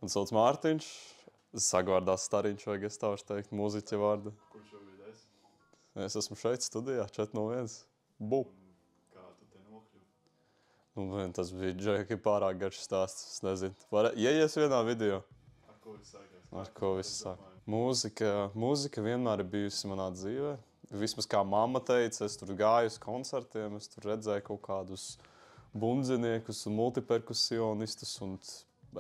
Man sauc Mārtiņš, sagvārdās Stariņš, vajag es tā varu teikt, mūziķa vārdu. Kurš šobrīd esi? Es esmu šeit studijā, 401. Bu. Kā tu te nokļuvi? Nu, tas bija Džeki pārāk garš stāsts, es nezinu. Ieies vienā video. Ar ko viss sākās? Ar ko viss sāk? Mūzika vienmēr ir bijusi manā dzīvē. Vismaz kā mamma teica, es tur gāju uz koncertiem, es tur redzēju kaut kādus bundziniekus un multiperkusionistus, un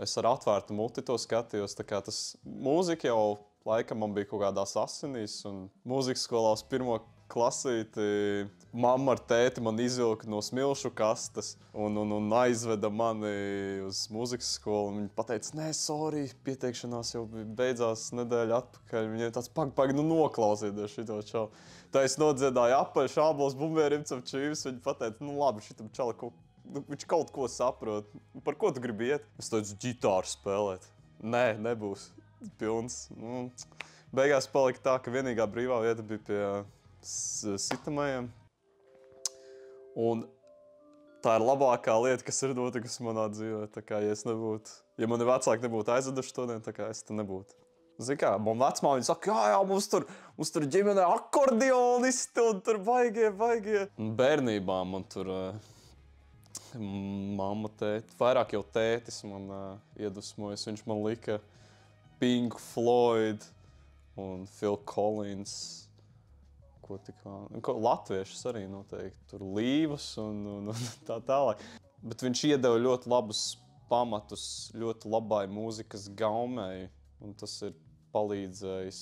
es ar atvērtu muti to skatījos, tā kā tas mūzika jau laikam man bija kaut kādās asinīs, un mūzikas skolā uz pirmo klasīti mamma ar tēti man izvilka no smilšu kastes un aizveda mani uz mūzikas skolu, un viņi pateica, nē, sorry, pieteikšanās jau beidzās nedēļa atpakaļ, viņai tāds pag, nu noklausīties šito čalu. Tā es nodziedāju apaļ šāblos bumbierim cap čīvis, viņi pateica, nu labi, šitam čala viņš kaut ko saprot. Par ko tu gribi iet? Es teicu, ģitāru spēlēt. Nē, nebūs. Pilns. Beigās palika tā, ka vienīgā brīvā vieta bija pie sitamajiem. Un tā ir labākā lieta, kas ir notikusi manā dzīvē. Tā kā, ja mani vecāki nebūtu aizveduši todien, tā kā es te nebūtu. Zini kā, man vecmāmiņa saka, jā, mums tur ģimenē akordionisti un tur vaigie. Bērnībā man tur mamma, tēti, vairāk jau tētis man iedvesmojas. Viņš man lika Pink Floyd un Phil Collins. Latviešus arī noteikti. Tur Līvas un tā tālāk. Bet viņš iedeva ļoti labus pamatus, ļoti labai mūzikas gaumei. Un tas ir palīdzējis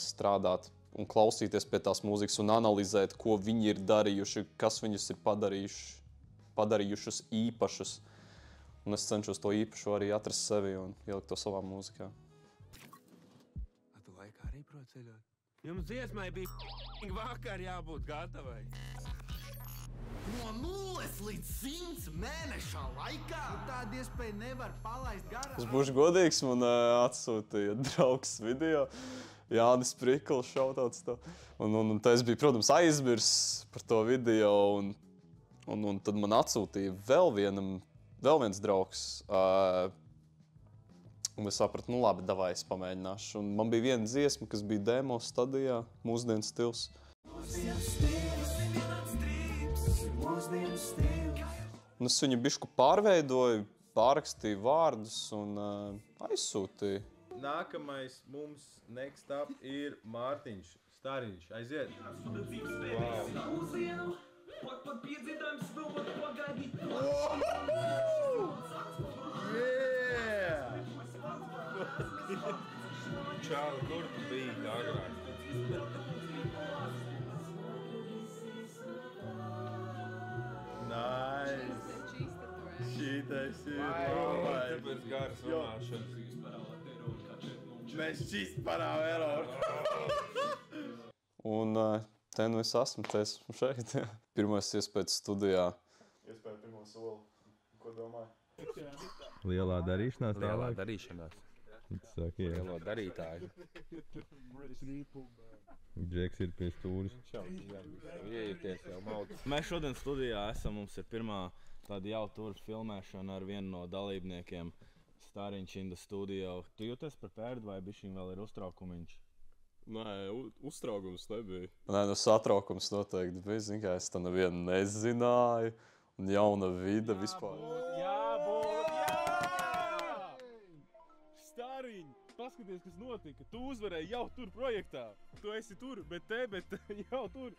strādāt un klausīties pie tās mūzikas un analizēt, ko viņi ir darījuši, kas viņus ir padarījušus īpašus. Un es cenšos to īpašu arī atrast sevi un ielikt to savā mūzikā. Tu laikā arī prot ceļot? Jums dziesmai bija vakar jābūt gatavai. No 0 līdz 100 mēnešā laikā? Tāda iespēja nevar palaist garām. Es būšu godīgs, man atsūtīja draugs video. Jānis Prikls šautauts to. Un es biju, protams, aizmirsis par to video, un tad man atsūtīja vēl viens draugs. Un es sapratu, nu labi, davai es pamēģināšu. Un man bija viena dziesma, kas bija demo stadijā, mūsdienu stils. Un es viņu bišku pārveidoju, pārrakstīju vārdus un aizsūtīju. Nākamais mums next up ir Mārtiņš Stariņš. Aiziet! Yeah! Čāli, kur tu biji agrāk? Nice! Šitais ir Vai, tāpēc garas runāšanas. Mēs šis parām eroru. Un te nu es esmu šeit. Pirmais iespējas studijā. Iespēja pirmo soli. Ko domāji? Lielā darīšanās Lielā tālāk? darīšanās. Saki, jā. Lielo darītāju. Džeks ir pie stūris. Iejieties jau maudu. Mēs šodien studijā esam, mums ir pirmā tāda jau tur filmēšana ar vienu no dalībniekiem. Stariņš in the studio. Tu jūties par pērdu vai bišķiņ vēl ir uztraukumiņš? Nē, uztraukums nebija. Nē, nu satraukums noteikti bija. Zini, kā es to nevienu nezināju. Un jauna vide vispār. Jā! Stariņ! Paskaties, kas notika. Tu uzvarēji jau tur projektā. Tu esi tur, bet jau tur.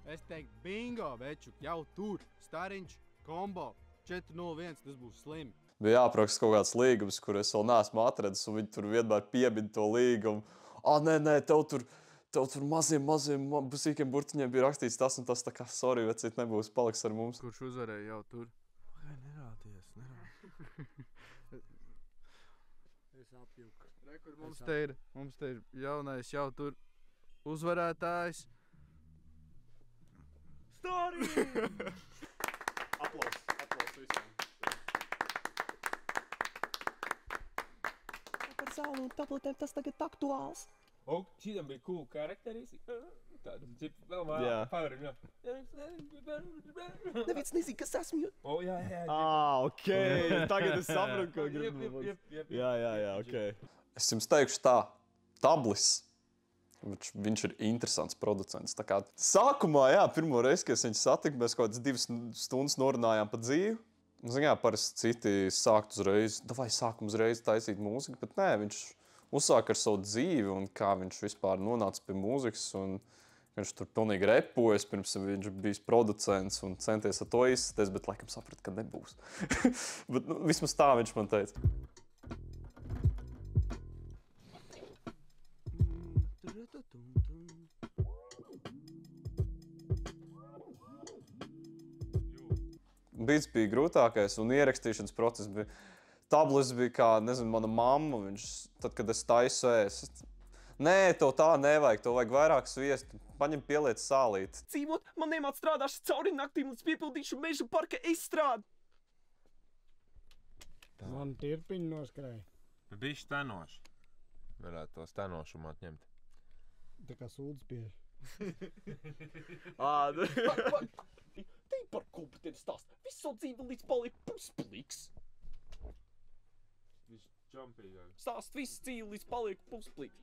Es teiktu, bingo, večuk, jau tur. Stariņš, kombo, 401, tas būs slimi. Bija jāapraksta kaut kāds līgums, kur es vēl neesmu atradis, un viņi tur vienmēr piebina to līgumu. Nē, tev tur maziem sīkiem burtiņiem bija rakstīts tas un tas, tā kā, sorry, vecīt nebūs, paliks ar mums. Kurš uzvarēja jau tur? Vai nerāties. Es apjuku. Rekur, mums te ir jaunais jau tur uzvarētājs. Stariņ! Aplaus visiem. Par saulu un tabletēm tas tagad aktuāls. O, šitam bija cool karakteristika. Tāda, vēl Jā. pārim, jā. Neviens nezina, kas esmu. O, jā. Ok, tagad es saprotu, ko gribu. Jep. Jā, ok. Es jums teikšu tā, Tablis. Viņš ir interesants producents. Tā kā sākumā, jā, pirmo reizi, kad es viņu satiku, mēs kaut kādas 2 stundas norunājām pa dzīvi. Zinām, parasti citi sākt uzreiz, sākam uzreiz taisīt mūziku, bet nē, viņš uzsāka ar savu dzīvi un kā viņš vispār nonāca pie mūzikas. Un viņš tur pilnīgi repojas, pirms viņš bija producents un centies ar to izsties, bet laikam saprata, ka nebūs. Bet vismaz tā viņš man teica. Beats bija grūtākais un ierakstīšanas process bija. Tablis bija kā, nezinu, mana mamma, tad, kad es taisu ēst. Nē, tev tā nevajag, tev vajag vairāk sviestu. Paņem pieliec sālīti. Dzīvot, man nemāc strādāšu cauri naktīm, līdz piepildīšu meža parka izstrādi. Man tirpiņi noskrēja. Bišķi tenoši. Varētu to stenošumu atņemt. Tā kā sūdz bieži. Te par kompetenci stāst. Visu savu dzīvi līdz paliek pusplīks. Stāst visu dzīvi līdz paliek pusplīks.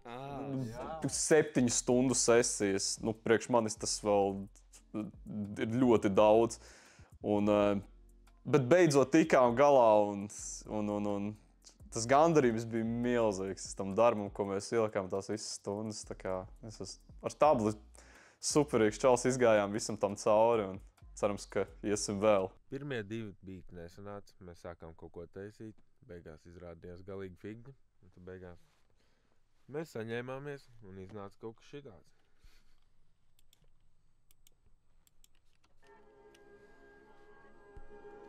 7 stundu sesijas, priekš manis tas vēl ir ļoti daudz. Bet beidzot tikām galā un tas gandarījums bija milzīgs tam darbam, ko mēs ielikām tās visas stundas. Tā kā es ar Tabli superīgs čals izgājām visam tam cauri un cerams, ka iesim vēl. Pirmie 2 beati nesanāca, mēs sākām kaut ko taisīt, beigās izrādījās galīgi figņi, un tad beigās mēs saņēmāmies un iznāca kaut kas šitāds.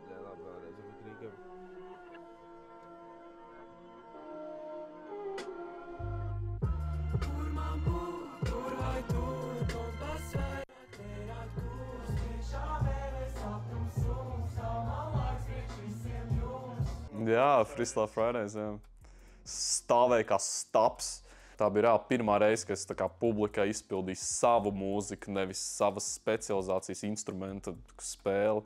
Jā, labi, vēlreiz Rīgam. Jā, Freestyle Fridays, jā. Stāvēja kā staps. Tā bija pirmā reize, kad es tā kā publikā izpildīju savu mūziku, nevis savas specializācijas instrumentu spēli.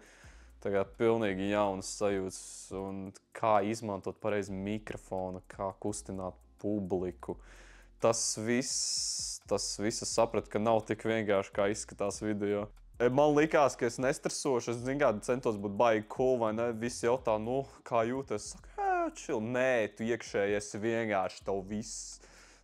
Tā kā pilnīgi jaunas sajūtas un kā izmantot pareizi mikrofonu, kā kustināt publiku. Tas viss es sapratu, ka nav tik vienkārši, kā izskatās video. Man likās, ka es nestresošu, es centos būt baigi cool, vai ne? Visi jautā, kā jūties? Es saku, chill. Nē, tu iekšēji esi vienkārši, tev viss,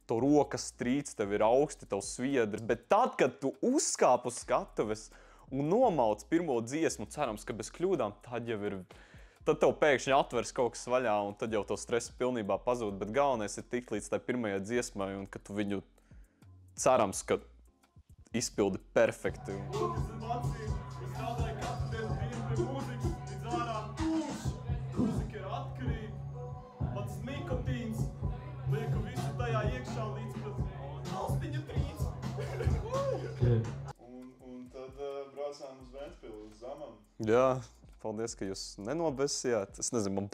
tev rokas trīc, tev ir augsti, tev sviedri. Bet tad, kad tu uzkāp uz skatuves un nomauc pirmo dziesmu, cerams, ka bez kļūdām, tad tev pēkšņi atvers kaut kas vaļā un tad jau tev stresa pilnībā pazūd. Bet galvenais ir tikt līdz tai pirmajai dziesmai un ka tu viņu cerams, ka izpildi perfekti. Es strādāju katru dienu pie mūzikas, līdz ārā tūš. Mūzika ir atkarīga. Mans nikotīns lieku visu tajā iekšā līdz pat austiņa trīc. Un tad braucām uz Ventspili, uz Zamam. Jā, paldies, ka jūs nenobesījāt. Es nezinu,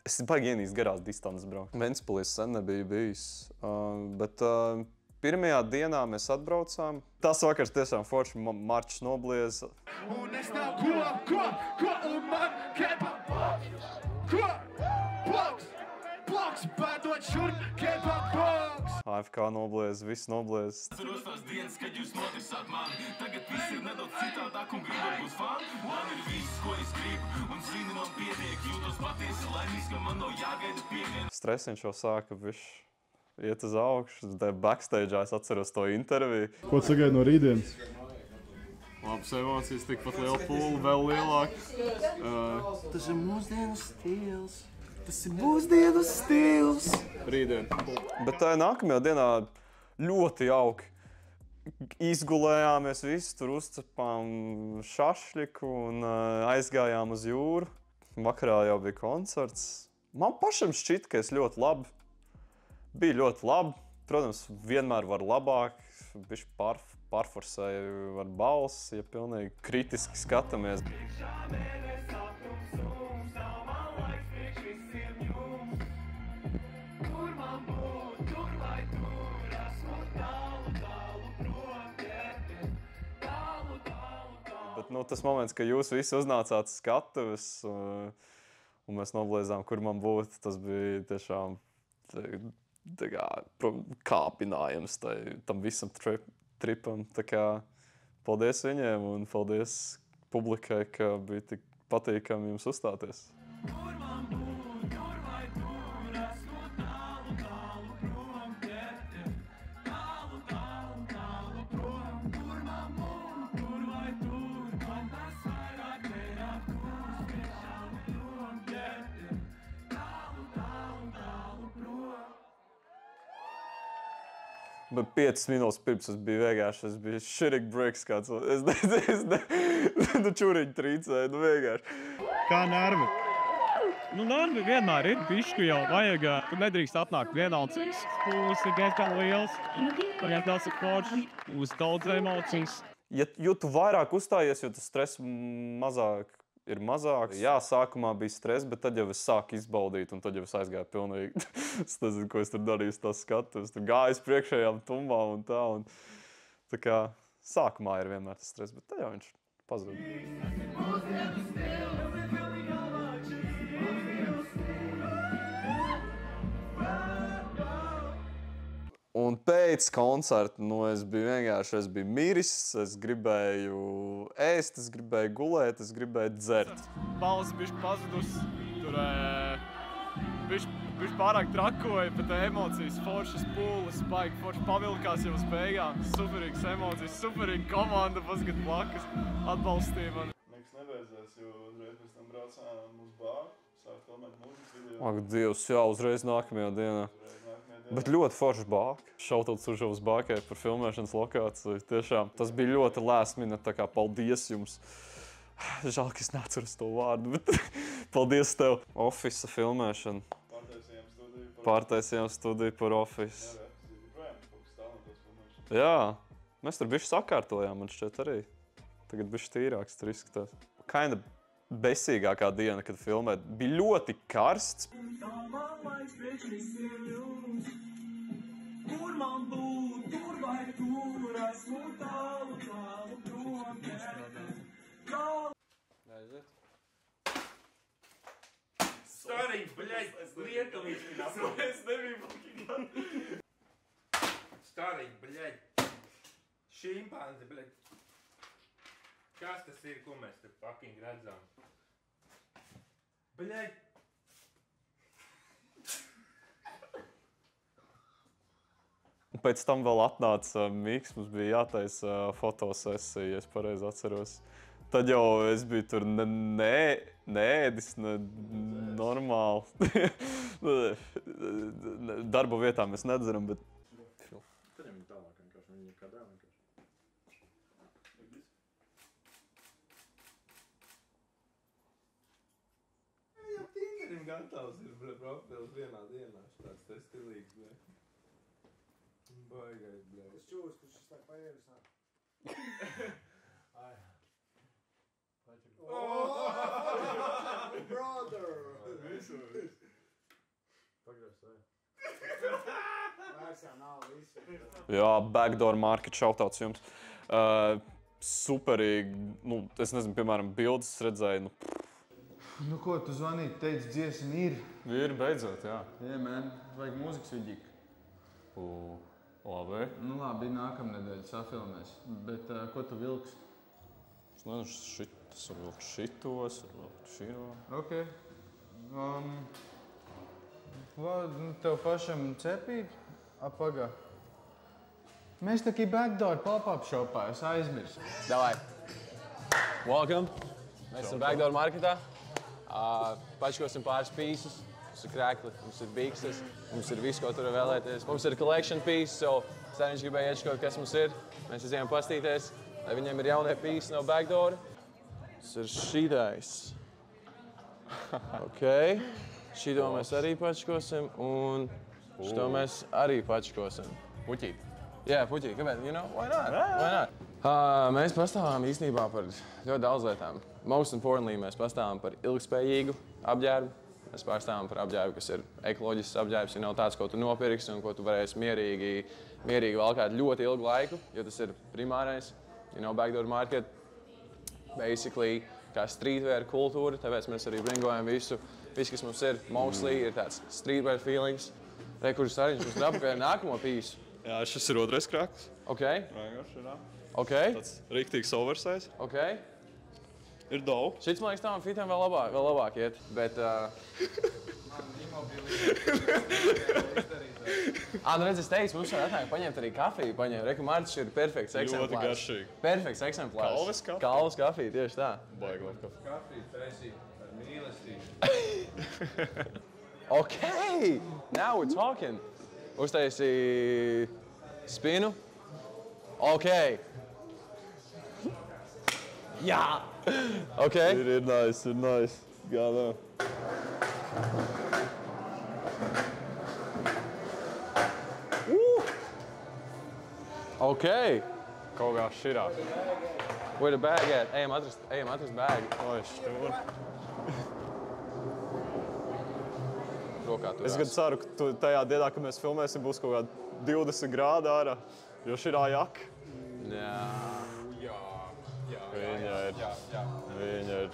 es baigi ienīst garās distances braukt. Ventspilī es sen nebiju bijis, bet pirmajā dienā mēs atbraucām. Tas vakars tiešām forši marčs noblieza. Un es nav ko, un man kepa bloks, pēdot šur, kepa bloks. AFK noblieza, viss noblieza. Ceros tās dienas, kad jūs notirsāt mani. Tagad viss ir nedaudz citādāk un gribu būt fani. Man ir viss, ko es gribu, un zini man pietiek. Jūtos patiesi laimīgs, ka man nav jāgaida pieviena. Stresiņš jau sāka iet uz augšu, backstage'ā es atceros to interviju. Ko tu sagaidi no rītdienas? Labas emocijas, tikpat liela pūle, vēl lielāka. Tas ir mūsdienu stils. Rītdien. Bet tā nākamajā dienā ļoti jauki. Izgulējāmies visi, tur uzcepām šašļiku un aizgājām uz jūru. Vakarā jau bija koncerts. Man pašam šķita, ka es ļoti labi. Bija ļoti labi. Protams, vienmēr var labāk. Bišķi pārforsēju ar balsi, ja pilnīgi kritiski skatāmies. Kur man būt, tur lai tur esmu tā. Tas moments, ka jūs visi uznācāt uz skatuves un mēs nobliezām, kur man būt, tas bija tiešām kāpinājums tam visam tripam. Tā kā paldies viņiem un paldies publikai, ka bija tik patīkami jums uzstāties. Bet 5 minūtes pirms es biju shitting bricks kāds. Čuriņu trīcēju, vienkārši. Kā nervi? Nervi vienmēr ir bišķi jau vajag. Tu nedrīkst atnākt vienalcīgs. Pūlis ir diezgan liels. Tagad tas ir forši. Uz daudz emocijas. Jo tu vairāk uzstājies, jo tas stress ir mazāks. Jā, sākumā bija stress, bet tad jau es sāku izbaudīt, un tad jau es aizgāju pilnīgi. Es nezinu, ko es tur darīju, tās skatu. Es tur gāju priekšējām tumbām un tā. Tā kā sākumā ir vienmēr tas stress, bet tad jau viņš pazūd. Un pēc koncerta es biju miris, es gribēju ēst, es gribēju gulēt, es gribēju dzert. Balss bišķi pazudusi, tur bišķi pārāk trakoja, bet emocijas foršas pūles, baigi forši pavilkās jau uz beigām. Superīgas emocijas, superīga komanda, paskat blakus, atbalstīja mani. Nekas nebeidzās, jo uzreiz pēc tam braucām uz bāru, sāk filmēt mūzikas video. Ak, Dievs, jā, uzreiz nākamajā dienā. Bet ļoti foršs bāka. Šautauts uz bākai par filmēšanas lokāciju. Tiešām tas bija ļoti last minute, tā kā paldies jums. Žēl, ka es neatceros to vārdu, bet paldies tev. Office filmēšana. Pārtaisījām studiju par Office. Jā, mēs tur bišķi sakārtojām, man šķiet arī. Tagad bišķi tīrāks tur izskatās. Kinda besīgākā diena, kad filmēt. Bija ļoti karsts. Kur man būt, tur vai tur, esmu tālu, tālu prom, Aiziet. Starī, bļaļ, lietuviski nav. Es nebiju fucking. Starī, bļaļ. Šimpanzi, bļaļ. Kas tas ir, ko mēs te fucking redzam? Bļaļ. Pēc tam vēl atnāca Miks, mums bija jātaisa fotosesija, ja es pareizi atceros. Tad jau es biju tur neēdis, normāli. Darba vietā mēs nedzeram, bet... Tad jau tālāk vienkārši, viņi kā dēl vienkārši. Jau Tinderim gatavs ir profils vienā dienā, tāds te stilīgs, bļa. Baigais, bļa. Es čūs, kurš šis tā paierisā. Ai. Brother! Visu. Pagriez, Vairs jau nav visu. Jā, Backdoor Market, šautauts jums. Superīgi, es nezinu, piemēram, bildes redzēju. Nu ko, tu zvanīji, teici, dziesma ir? Ir beidzot, jā. Jā, man, vajag mūzikas vidīgi. Labi. Nu labi, nākamnedēļ safilmēs. Bet ko tu vilks? Es nezinu, tas var vilkt šitos, var vilkt širo. Ok. Tev pašam cepīt? Pagā. Mēs tā kā Backdoor pop-up shopā, es aizmirsu. Davai. Welcome. Mēs esam Backdoor marketā. Pačkosim pāris pīsus. Mums ir krēkli, mums ir bikses, mums ir viss, ko tur vēlēties. Mums ir collection piece, so Stariņš gribēja iečkot, kas mums ir. Mēs izējām pastīties, lai viņiem ir jaunie pīsi no Backdoor. Tas ir šitais. Ok. Šito mēs arī pačkosim un šito mēs arī pačkosim. Puķīt. Jā, puķīt. Kāpēc? You know, why not? Why not? Mēs pastāvām īstenībā par ļoti daudz lietām. Most importantly, mēs pastāvām par ilgspējīgu apģērbu. Mēs pārstāvam par apģērbu, kas ir ekoloģisks apģērbs, ja nav tāds, ko tu nopirksi un ko tu varēsi mierīgi valkāt ļoti ilgu laiku, jo tas ir primārais, Backdoor Market. basically, kā streetwear kultūra, tāpēc mēs arī bringojam visu, kas mums ir. Mostly ir tāds streetwear feelings. Kurš Stariņš mums ir apakaļ nākamo pīsu. Jā, šis ir otrais krāklis. Ok. Ok. Tāds rīktīgs oversize. Ok. Ir dope. Šits, man liekas, tavam fitam vēl labāk iet, bet... Nu redz, es teicu, mums var atnāk paņemt arī kafiju, Reku Mārcis ir perfekts eksemplārs. Ļoti garšīgi. Perfekts eksemplārs. Kalves kafija? Kalves kafija, tieši tā. Baigot kafiju. Kafiju taisīt ar mīlestību. Ok, now we're talking. Uztaisi spinu. Ok. Jā. Ok. Ir nice. Gādā. Ok. Kaut kā širā. Where the bag at? Ejam atrast bag. Oi, štur. Rokā turās. Es gan ceru, ka tajā dienā, kad mēs filmēsim, būs kaut kādi 20 grādi ārā, jo širā jaka. Jā. Viņa ir.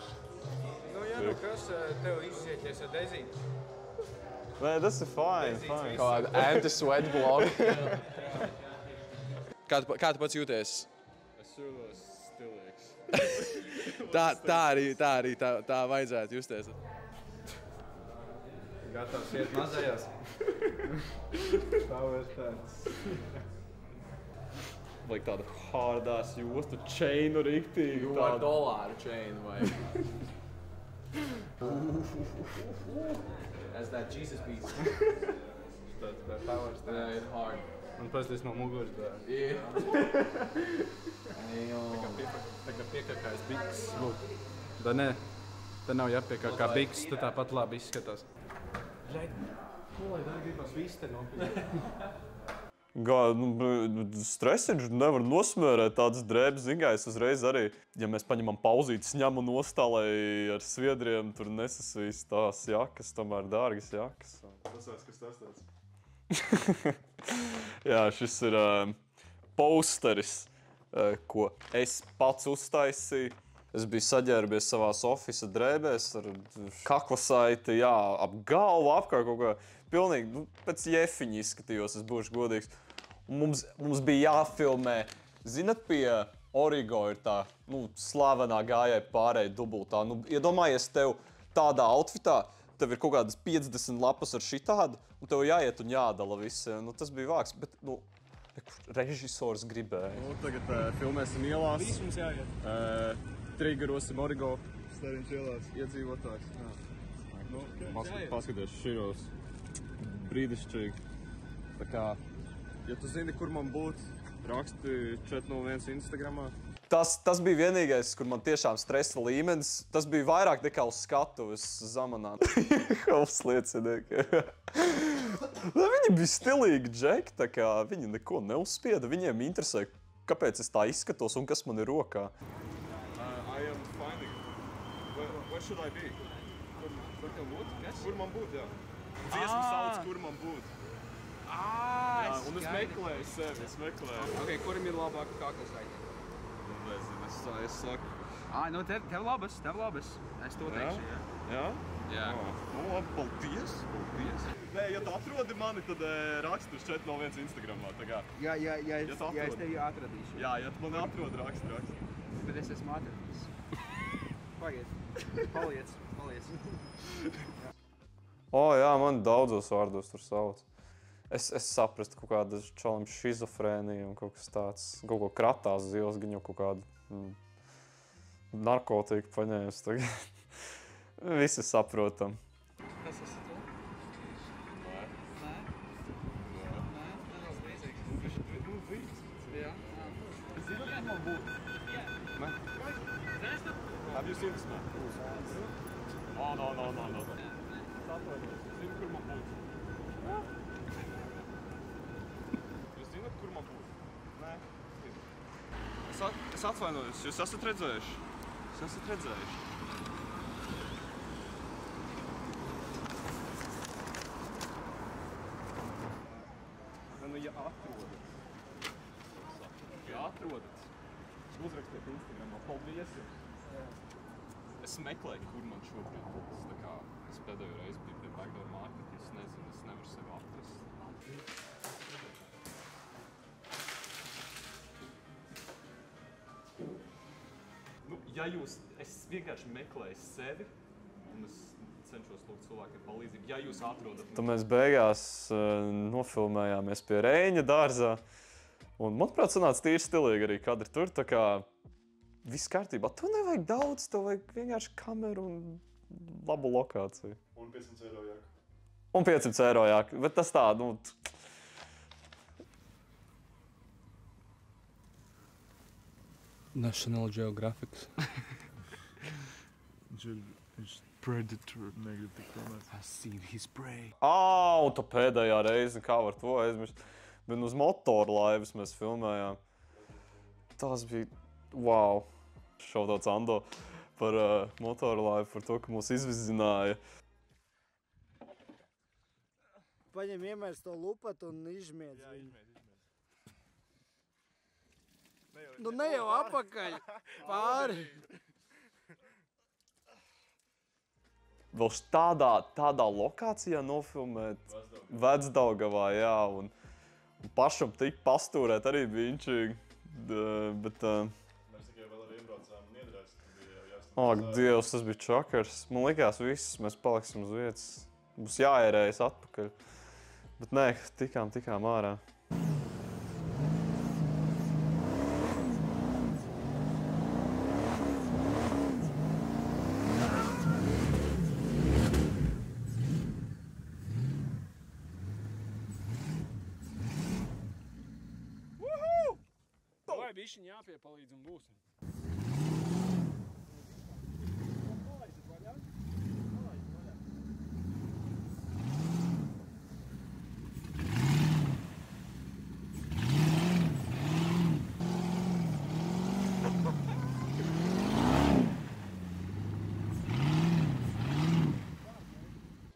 Nu, kas tev izsieties ar dezīti? Nē, tas ir fine. Kāda anti-sweat blog. Kā tu pats jūties? Es jūtos stilīgs. Tā vajadzētu justies. Gatavs iet mazajās. Power stance. Vajag tādu hardās jostu čeinu riktīgi. $1 chain vai? That's that Jesus piece. That's power stance. Yeah, it's hard. Un pasties no muguras. Yeah. Tā kā piekakājas biks. Da nē, te nav jāpiekā kā biks, tu tāpat labi izskatās. Ko lai dar gribas viss te nopīt? Stresiņš nevar nosmērēt tādas drēbes. Zingā, es uzreiz arī, ja mēs paņemam pauzītes, ņemu nostā, lai ar sviedriem tur nesasvīst tās jakas, tomēr dārgas jakas. Tas, kas tas tāds? Jā, šis ir posteris, ko es pats uztaisīju. Es biju saģērbies savās ofisa drēbēs ar kaklasaiti, jā, ap galvu, apkārt kaut kā. Pilnīgi, pēc jefiņa izskatījos, es būšu godīgs. Un mums bija jāfilmē, zinat, pie Origo ir tā, slavenā gājēja pārēja dubultā. Iedomājies tev tādā outfitā, tev ir kaut kādas 50 lapas ar šitādu, un tev jāiet un jādala visi. Tas bija vāks, bet, režisors gribēja. Tagad filmēsim ielās. Viss mums jāiet. Triggerosim Origo. Stariņš ielās iedzīvotājs. Paskaties širos. Brīdišķīgi. Tā kā, ja tu zini, kur man būt, raksti 401 Instagramā. Tas bija vienīgais, kur man tiešām stresa līmenis. Tas bija vairāk nekā uz skatuves Zamanā. Hovs liecinieki. Viņi bija stilīgi džeki, tā kā viņi neko neuzspieda. Viņiem interesē, kāpēc es tā izskatos un kas man ir rokā. I am finding. Where should I be? Kur tev būt? Kur man būt, jā? Dziesmu sauc, kur man būt. Un es meklēju sevi, Ok, kurim ir labāk kaklas vai? Nezinu, es saku. Tev labas. Es to teikšu, jā. Jā? Labi, paldies. Nē, ja tu atrodi mani, tad raksti uz 401 Instagramā. Ja es tevi atradīšu. Jā, ja tu mani atrodi, raksti. Bet es esmu atradījis. Paliec. Jā, man daudzos vārdos tur sauc. Es saprastu kaut kādu čalam šizofrēniju un kaut kas tāds, kaut ko kratās zils, gan jau kaut kādu narkotiku paņēmis tagad. Visi saprotam. Kas esi tu? Nē. Nedaudz līdzīgs. Jā. Zini, kur man būt? Nē. Have you seen this man? No. Zini, kur man būt? Jūs zināt, kur man būt? Nē. Es atvainojos, jūs esat redzējuši? Ja atrodat, uzrakstiet Instagramā. Paldies jums! Es meklēju, kur man šobrīd būs. Tā kā es pēdējo reizi biju pie Backdoor Market, es nezinu, es nevaru sevi atrast. Nu, ja jūs, es vienkārši meklēju sevi, un es cenšos lūgt cilvēkiem palīdzību, ja jūs atrodat... Tad mēs beigās nofilmējāmies pie Reiņa dārzā, un manuprāt sanāca tīri stilīgi arī kadri tur, tā kā viss kārtībā. Tev nevajag daudz, tev vajag vienkārši kameru un labu lokāciju. Un 500 eiro jāk. Un 500 eiro jāk, bet tas tā, nu... National Geographic. Predator negribu tik tomēr. I seen his prey. Un tā pēdējā reize, kā var to aizmirst. Bet uz motoru laivas mēs filmējām. Tas bija, wow. Šautauts Ando par motoru laivu, par to, ka mūs izvizināja. Paņem iemērs to lupatu un izžmiedz viņu. Nu ne jau apakaļ, pāri. Vēl tādā lokācijā nofilmēt Vecdaugavā, jā, un pašam tik pastūrēt arī bija inčīgi, bet... Mēs tikai vēl arī iebraucām un iedrēs, tad bija jau jāstāv. Ak, Dievs, tas bija čakars. Man likās viss, mēs paliksim uz vietas. Būs jāierējas atpakaļ. Bet nē, tikām ārā. Vai bišķiņ jāpiepalīdz un būsim.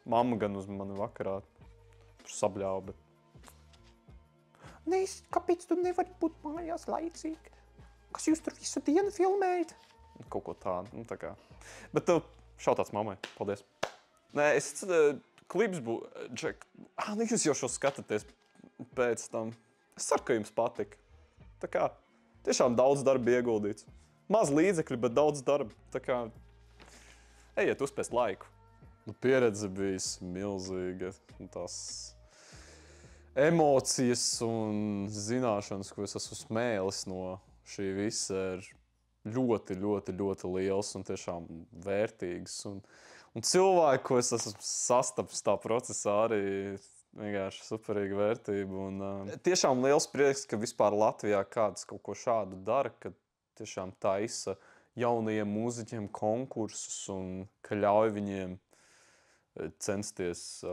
Mamma gan uz mani vakarā tur sabļāva, bet... Neiz, kāpēc tu nevari būt mājās laicīgi? Kas jūs tur visu dienu filmējat? Kaut ko tādu, nu tā kā. Bet šautauts mammai, paldies. Nē, klips būs, Džek, nu jūs jau šo skatāties pēc tam. Es ceru, ka jums patika. Tā kā, tiešām daudz darba ieguldīts. Maz līdzekļi, bet daudz darba. Tā kā, ejiet uzpēst laiku. Nu, pieredze bijis milzīga. Tās emocijas un zināšanas, ko es esmu smēlis no šī visa, ir ļoti, ļoti, ļoti liels un tiešām vērtīgs. Un cilvēki, ko es esmu sastapis tā procesā, arī vienkārši superīga vērtība. Un tiešām liels prieks, ka vispār Latvijā kāds kaut ko šādu dara, ka tiešām taisa jaunajiem mūziķiem konkursus un ka ļauj viņiem censties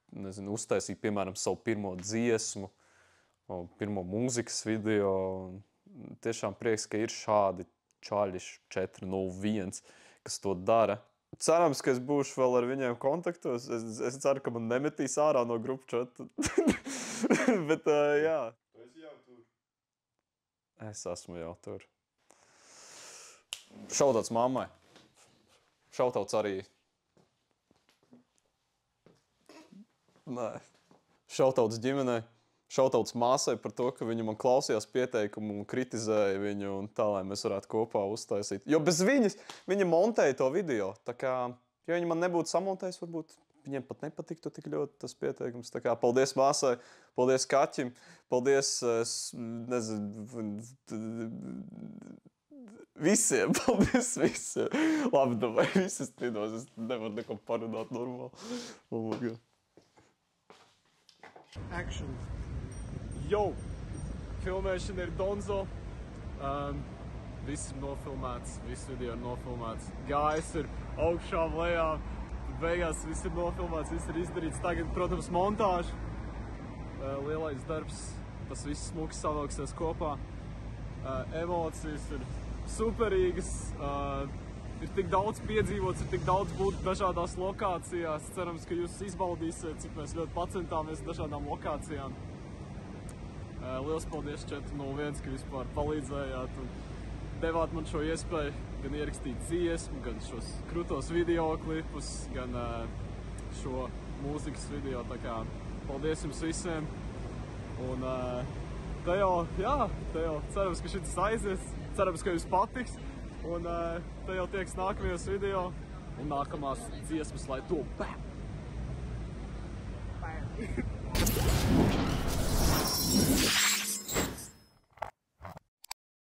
nezinu, uztaisīt, piemēram, savu pirmo dziesmu, pirmo mūzikas video. Tiešām prieks, ka ir šādi čaļi 401, kas to dara. Cerams, ka es būšu vēl ar viņiem kontaktos. Es ceru, ka man nemetīs ārā no grupu čata. Bet, jā. Tu esi jau tur? Es esmu jau tur. Šautauts mammai. Šautauts arī. Nē. Šautauts ģimenei. Šautauts māsai par to, ka viņa man klausījās pieteikumu un kritizēja viņu un tā, lai mēs varētu kopā uztaisīt. Jo bez viņas, viņa montēja to video. Tā kā, ja viņa man nebūtu samontējis, varbūt viņiem pat nepatiktu tik ļoti tas pieteikums. Tā kā paldies māsai, paldies Kaķim, paldies, nezinu, visiem, paldies visiem. Labi, davai, visi strīdos, es nevaru neko parunāt normāli. Oh my God. Action. Jo! Filmēšana ir donzo. Viss ir nofilmēts, viss video ir nofilmēts. Gājs ir augšā, lejā. Beigās viss ir nofilmēts, viss ir izdarīts. Tagad, protams, montāža. Lielais darbs. Tas viss smuki savilksies kopā. Emocijas ir superīgas. Ir tik daudz piedzīvots, ir tik daudz būt dažādās lokācijās. Cerams, ka jūs izbaudīsiet, cik mēs ļoti pacentāmies dažādām lokācijām. Liels paldies 401, ka vispār palīdzējāt. devāt man šo iespēju gan ierakstīt dziesmu, gan šos krūtos video klipus, gan šo mūzikas video. Tā kā paldies jums visiem. Un te jau cerams, ka šis aizies. Cerams, ka jums patiks. Un te jau tieks nākamajos video un nākamās dziesmas, lai to bam!